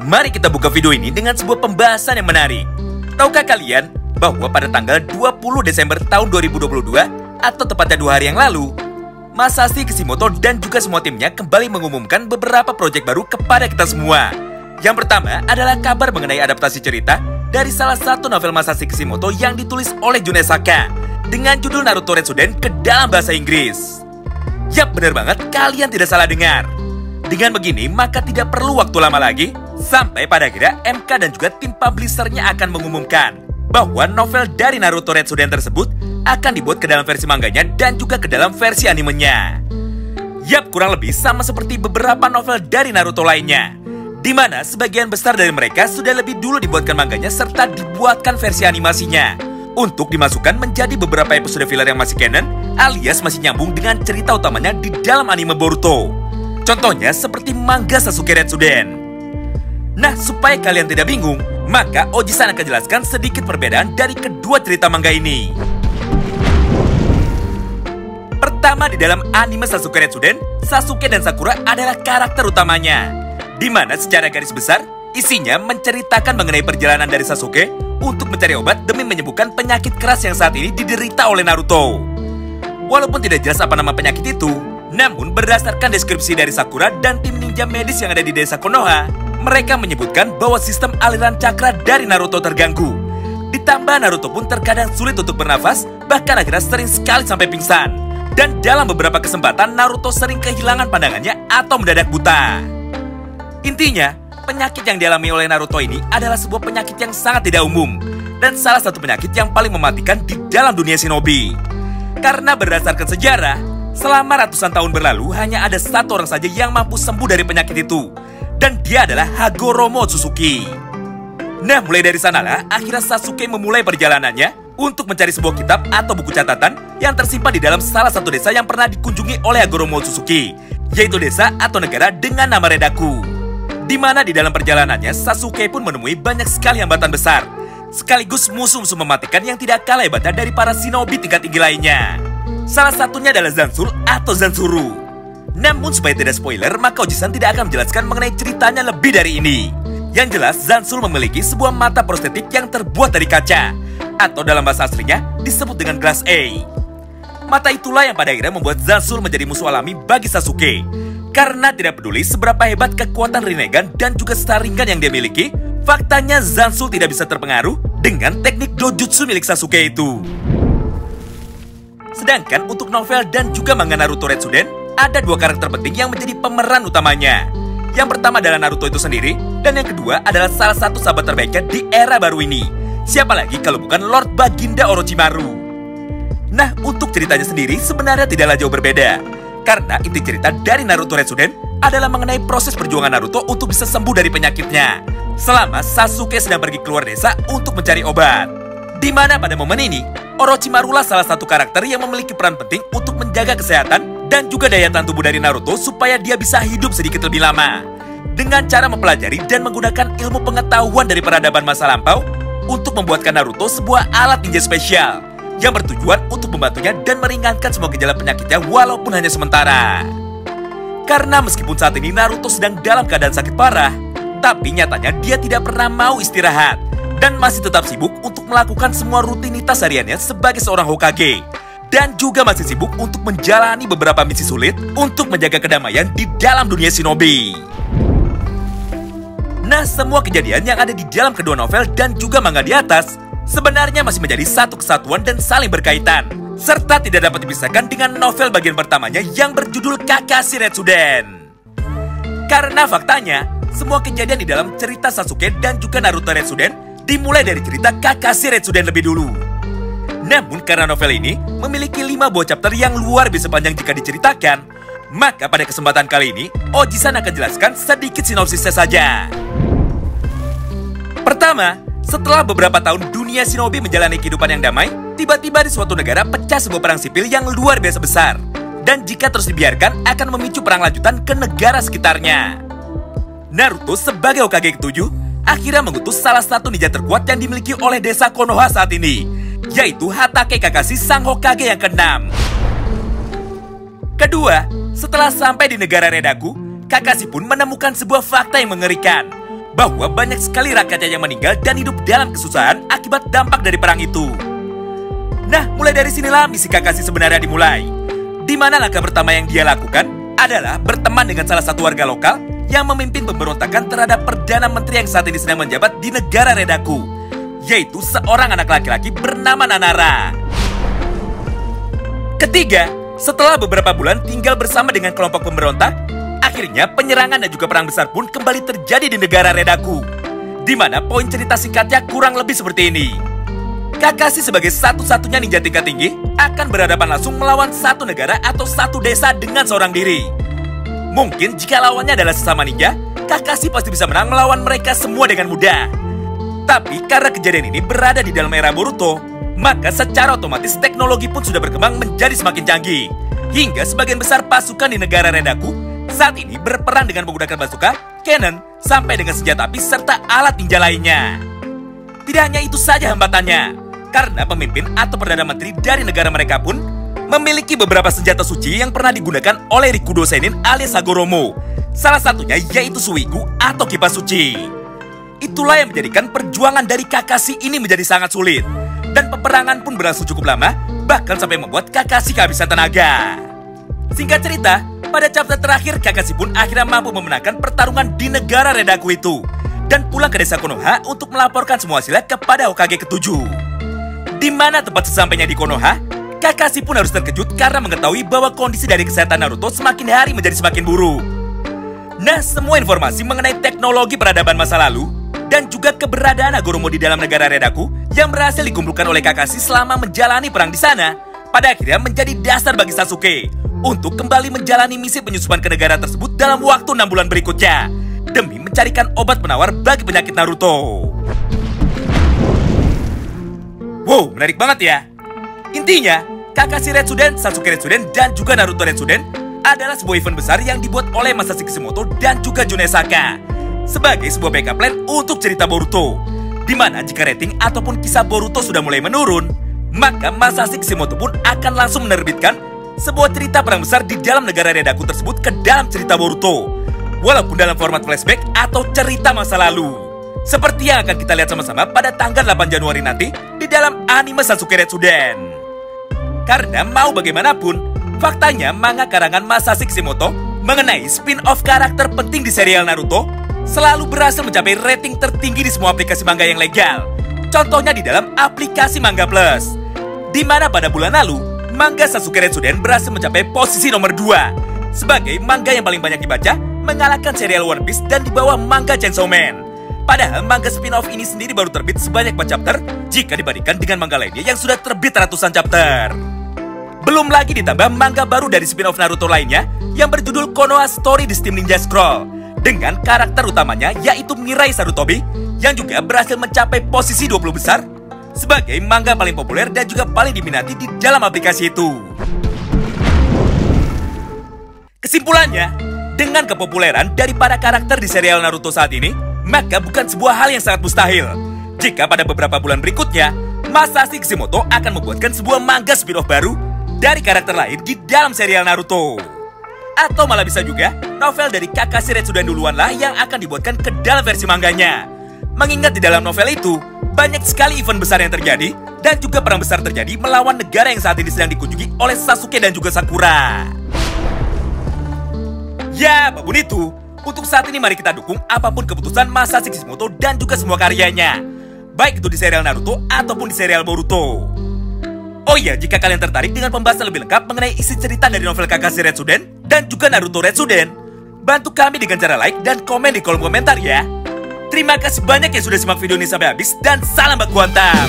Mari kita buka video ini dengan sebuah pembahasan yang menarik. Tahukah kalian bahwa pada tanggal 20 Desember tahun 2022 atau tepatnya 2 hari yang lalu, Masashi Kishimoto dan juga semua timnya kembali mengumumkan beberapa proyek baru kepada kita semua. Yang pertama adalah kabar mengenai adaptasi cerita dari salah satu novel Masashi Kishimoto yang ditulis oleh Jun Esaka dengan judul Naruto Retsuden ke dalam bahasa Inggris. Yap, bener banget, kalian tidak salah dengar. Dengan begini, maka tidak perlu waktu lama lagi sampai pada akhirnya MK dan juga tim publishernya akan mengumumkan bahwa novel dari Naruto Retsuden tersebut akan dibuat ke dalam versi manganya dan juga ke dalam versi animenya. Yap, kurang lebih sama seperti beberapa novel dari Naruto lainnya, di mana sebagian besar dari mereka sudah lebih dulu dibuatkan manganya serta dibuatkan versi animasinya untuk dimasukkan menjadi beberapa episode filler yang masih canon alias masih nyambung dengan cerita utamanya di dalam anime Boruto. Contohnya seperti manga Sasuke Retsuden. Nah, supaya kalian tidak bingung, maka Oji-san akan jelaskan sedikit perbedaan dari kedua cerita manga ini. Pertama, di dalam anime Sasuke Retsuden, Sasuke dan Sakura adalah karakter utamanya, di mana secara garis besar isinya menceritakan mengenai perjalanan dari Sasuke untuk mencari obat demi menyembuhkan penyakit keras yang saat ini diderita oleh Naruto. Walaupun tidak jelas apa nama penyakit itu, namun berdasarkan deskripsi dari Sakura dan tim ninja medis yang ada di desa Konoha, mereka menyebutkan bahwa sistem aliran cakra dari Naruto terganggu. Ditambah Naruto pun terkadang sulit untuk bernafas, bahkan akhirnya sering sekali sampai pingsan. Dan dalam beberapa kesempatan Naruto sering kehilangan pandangannya atau mendadak buta. Intinya, penyakit yang dialami oleh Naruto ini adalah sebuah penyakit yang sangat tidak umum dan salah satu penyakit yang paling mematikan di dalam dunia shinobi. Karena berdasarkan sejarah, selama ratusan tahun berlalu hanya ada satu orang saja yang mampu sembuh dari penyakit itu, dan dia adalah Hagoromo Otsutsuki. Nah, mulai dari sanalah akhirnya Sasuke memulai perjalanannya untuk mencari sebuah kitab atau buku catatan yang tersimpan di dalam salah satu desa yang pernah dikunjungi oleh Hagoromo Otsutsuki, yaitu desa atau negara dengan nama Redaku. Di mana di dalam perjalanannya Sasuke pun menemui banyak sekali hambatan besar, sekaligus musuh-musuh mematikan yang tidak kalah hebatnya dari para shinobi tingkat tinggi lainnya. Salah satunya adalah Zansul atau Zanzuru. Namun supaya tidak spoiler, maka Oji-san tidak akan menjelaskan mengenai ceritanya lebih dari ini. Yang jelas, Zansul memiliki sebuah mata prostetik yang terbuat dari kaca, atau dalam bahasa aslinya disebut dengan Glass A. Mata itulah yang pada akhirnya membuat Zansul menjadi musuh alami bagi Sasuke. Karena tidak peduli seberapa hebat kekuatan Rinnegan dan juga Sharingan yang dia miliki, faktanya Zansul tidak bisa terpengaruh dengan teknik dojutsu milik Sasuke itu. Sedangkan untuk novel dan juga manga Naruto Retsuden, ada dua karakter penting yang menjadi pemeran utamanya. Yang pertama adalah Naruto itu sendiri, dan yang kedua adalah salah satu sahabat terbaiknya di era baru ini. Siapa lagi kalau bukan Lord Baginda Orochimaru. Nah, untuk ceritanya sendiri sebenarnya tidaklah jauh berbeda. Karena inti cerita dari Naruto Retsuden adalah mengenai proses perjuangan Naruto untuk bisa sembuh dari penyakitnya selama Sasuke sedang pergi keluar desa untuk mencari obat. Di mana pada momen ini, Orochimaru lah salah satu karakter yang memiliki peran penting untuk menjaga kesehatan dan juga daya tahan tubuh dari Naruto supaya dia bisa hidup sedikit lebih lama. Dengan cara mempelajari dan menggunakan ilmu pengetahuan dari peradaban masa lampau untuk membuatkan Naruto sebuah alat ninja spesial yang bertujuan untuk membantunya dan meringankan semua gejala penyakitnya walaupun hanya sementara. Karena meskipun saat ini Naruto sedang dalam keadaan sakit parah, tapi nyatanya dia tidak pernah mau istirahat dan masih tetap sibuk untuk melakukan semua rutinitas hariannya sebagai seorang Hokage. Dan juga masih sibuk untuk menjalani beberapa misi sulit untuk menjaga kedamaian di dalam dunia shinobi. Nah, semua kejadian yang ada di dalam kedua novel dan juga manga di atas sebenarnya masih menjadi satu kesatuan dan saling berkaitan, serta tidak dapat dipisahkan dengan novel bagian pertamanya yang berjudul Kakashi Retsuden. Karena faktanya, semua kejadian di dalam cerita Sasuke dan juga Naruto Retsuden dimulai dari cerita Kakashi Retsuden lebih dulu. Namun karena novel ini memiliki 5 buah chapter yang luar biasa panjang jika diceritakan, maka pada kesempatan kali ini Oji-san akan jelaskan sedikit sinopsisnya saja. Pertama, setelah beberapa tahun dunia shinobi menjalani kehidupan yang damai, tiba-tiba di suatu negara pecah sebuah perang sipil yang luar biasa besar. Dan jika terus dibiarkan akan memicu perang lanjutan ke negara sekitarnya. Naruto sebagai Hokage ke-7 akhirnya mengutus salah satu ninja terkuat yang dimiliki oleh desa Konoha saat ini, yaitu Hatake Kakashi sang Hokage yang ke-6. Kedua, setelah sampai di negara Redaku, Kakashi pun menemukan sebuah fakta yang mengerikan, bahwa banyak sekali rakyatnya yang meninggal dan hidup dalam kesusahan akibat dampak dari perang itu. Nah, mulai dari sinilah misi Kakashi sebenarnya dimulai. Di mana langkah pertama yang dia lakukan adalah berteman dengan salah satu warga lokal yang memimpin pemberontakan terhadap Perdana Menteri yang saat ini sedang menjabat di negara Rendaku, yaitu seorang anak laki-laki bernama Nanara. Ketiga, setelah beberapa bulan tinggal bersama dengan kelompok pemberontak, akhirnya penyerangan dan juga perang besar pun kembali terjadi di negara Rendaku, di mana poin cerita singkatnya kurang lebih seperti ini. Kakashi sebagai satu-satunya ninja tingkat tinggi akan berhadapan langsung melawan satu negara atau satu desa dengan seorang diri. Mungkin jika lawannya adalah sesama ninja, Kakashi pasti bisa menang melawan mereka semua dengan mudah. Tapi karena kejadian ini berada di dalam era Boruto, maka secara otomatis teknologi pun sudah berkembang menjadi semakin canggih. Hingga sebagian besar pasukan di negara Rendaku saat ini berperang dengan menggunakan bazooka, cannon, sampai dengan senjata api serta alat ninja lainnya. Tidak hanya itu saja hambatannya, karena pemimpin atau Perdana Menteri dari negara mereka pun memiliki beberapa senjata suci yang pernah digunakan oleh Rikudo Senin alias Hagoromo. Salah satunya yaitu Suiku atau kipas suci. Itulah yang menjadikan perjuangan dari Kakashi ini menjadi sangat sulit. Dan peperangan pun berlangsung cukup lama, bahkan sampai membuat Kakashi kehabisan tenaga. Singkat cerita, pada chapter terakhir Kakashi pun akhirnya mampu memenangkan pertarungan di negara Rendaku itu dan pulang ke desa Konoha untuk melaporkan semua hasilnya kepada Hokage ke-7. Di mana tempat sesampainya di Konoha, Kakashi pun harus terkejut karena mengetahui bahwa kondisi dari kesehatan Naruto semakin hari menjadi semakin buruk. Nah, semua informasi mengenai teknologi peradaban masa lalu dan juga keberadaan Hagoromo di dalam negara Rendaku yang berhasil dikumpulkan oleh Kakashi selama menjalani perang di sana, pada akhirnya menjadi dasar bagi Sasuke untuk kembali menjalani misi penyusupan ke negara tersebut dalam waktu 6 bulan berikutnya demi mencarikan obat penawar bagi penyakit Naruto. Wow, menarik banget ya. Intinya, Kakashi Retsuden, Sasuke Retsuden, dan juga Naruto Retsuden adalah sebuah event besar yang dibuat oleh Masashi Kishimoto dan juga Jun Esaka sebagai sebuah backup plan untuk cerita Boruto. Di mana jika rating ataupun kisah Boruto sudah mulai menurun, maka Masashi Kishimoto pun akan langsung menerbitkan sebuah cerita perang besar di dalam negara Rendaku tersebut ke dalam cerita Boruto, walaupun dalam format flashback atau cerita masa lalu. Seperti yang akan kita lihat sama-sama pada tanggal 8 Januari nanti di dalam anime Sasuke Retsuden. Karena mau bagaimanapun, faktanya manga karangan Masashi Kishimoto mengenai spin-off karakter penting di serial Naruto selalu berhasil mencapai rating tertinggi di semua aplikasi manga yang legal. Contohnya di dalam aplikasi Manga Plus, di mana pada bulan lalu, manga Sasuke Retsuden berhasil mencapai posisi nomor 2 sebagai manga yang paling banyak dibaca, mengalahkan serial One Piece dan di bawah manga Chainsaw Man. Padahal manga spin-off ini sendiri baru terbit sebanyak 4 chapter jika dibandingkan dengan manga lainnya yang sudah terbit ratusan chapter. Belum lagi ditambah manga baru dari spin-off Naruto lainnya yang berjudul Konoha Story di Steam Ninja Scroll dengan karakter utamanya yaitu Mirai Sarutobi yang juga berhasil mencapai posisi 20 besar sebagai manga paling populer dan juga paling diminati di dalam aplikasi itu. Kesimpulannya, dengan kepopuleran dari para karakter di serial Naruto saat ini, maka bukan sebuah hal yang sangat mustahil jika pada beberapa bulan berikutnya Masashi Kishimoto akan membuatkan sebuah manga spin-off baru dari karakter lain di dalam serial Naruto. Atau malah bisa juga novel dari Kakashi Retsuden duluan lah yang akan dibuatkan ke dalam versi manganya. Mengingat di dalam novel itu banyak sekali event besar yang terjadi dan juga perang besar terjadi melawan negara yang saat ini sedang dikunjungi oleh Sasuke dan juga Sakura. Ya, apapun itu, untuk saat ini mari kita dukung apapun keputusan Masashi Kishimoto dan juga semua karyanya, baik itu di serial Naruto ataupun di serial Boruto. Oh iya, jika kalian tertarik dengan pembahasan lebih lengkap mengenai isi cerita dari novel Kakashi Retsuden dan juga Naruto Retsuden, bantu kami dengan cara like dan komen di kolom komentar ya. Terima kasih banyak yang sudah simak video ini sampai habis dan salam baku hantam.